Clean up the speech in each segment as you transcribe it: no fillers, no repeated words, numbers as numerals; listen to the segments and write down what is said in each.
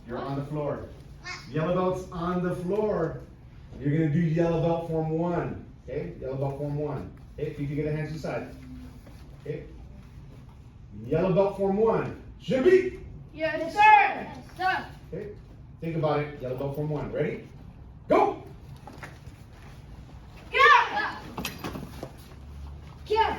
You're on the floor. Yellow belt's on the floor. You're gonna do yellow belt form 1. Okay? Yellow belt form 1. Okay, if you can get a hand to the side. Okay? Yellow belt form 1. Should be. Yes, sir. Sir. Okay? Think about it. Yellow belt form 1. Ready? Go! Yeah. Yeah.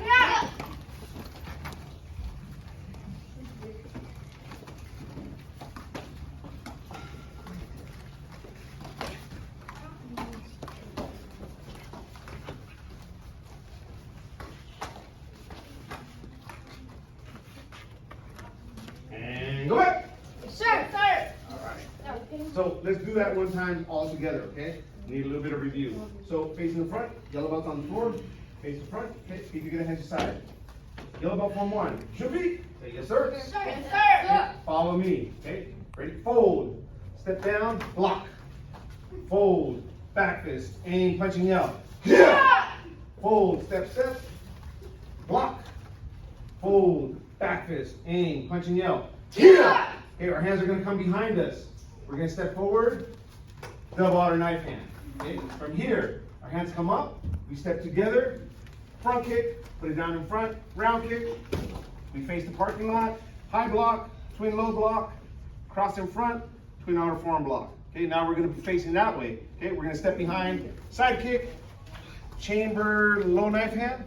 And go back. Yes, sir. Sir. All right. So let's do that one time all together, okay? Need a little bit of review. So facing the front, yellow belt on the floor. Face the front, okay? If you get a hand to the side. Yellow belt form 1. Should be. Say yes, sir. Yes, sir. Yes, sir. Follow me, okay? Ready? Fold. Step down, block. Fold. Back fist. Aim, punching yell. Yeah. Fold. Step, step. Block. Fold. Back fist. Aim, punching yell. Yeah. Okay, our hands are going to come behind us. We're going to step forward. Double outer knife hand. Okay? From here, our hands come up. We step together. Front kick. Put it down in front. Round kick. We face the parking lot. High block. Twin low block. Cross in front. Twin outer forearm block. Okay, now we're going to be facing that way. Okay, we're going to step behind. Side kick. Chamber low knife hand.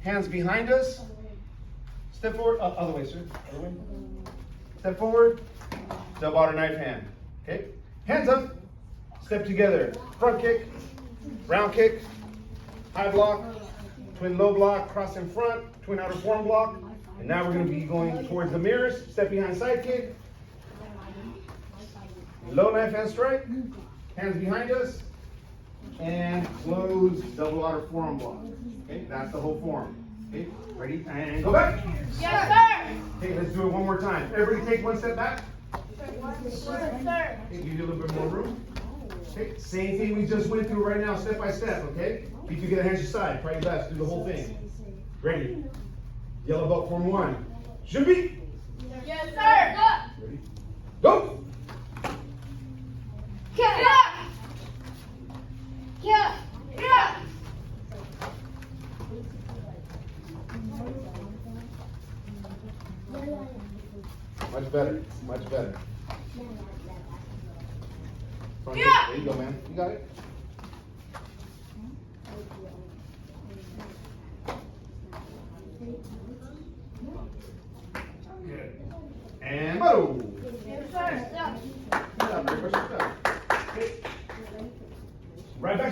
Hands behind us. Step forward. Other way, sir. Other way. Step forward. Double outer knife hand. Okay. Hands up. Step together. Front kick. Round kick. High block. Twin low block. Cross in front. Twin outer forearm block. And now we're going to be going towards the mirrors. Step behind side kick. Low knife hand strike. Hands behind us. And close double outer forearm block. Okay. That's the whole form. Okay. Ready? And go back. Yes, sir. Okay, let's do it one more time. Everybody take one step back. Yes, sir. Okay, give you a little bit more room. Okay, same thing we just went through right now, step by step, okay? If you get a hand to your side, try your best, do the whole thing. Ready? Yellow belt form 1. Should be. Yes, sir. Ready? Go! Yeah. Yeah. Yeah. Much better, much better. Front kick. Yeah. There you go, man. You got it. Good. And boom. Yes, sir. Good job, Rick. What's your step? Okay. Right back.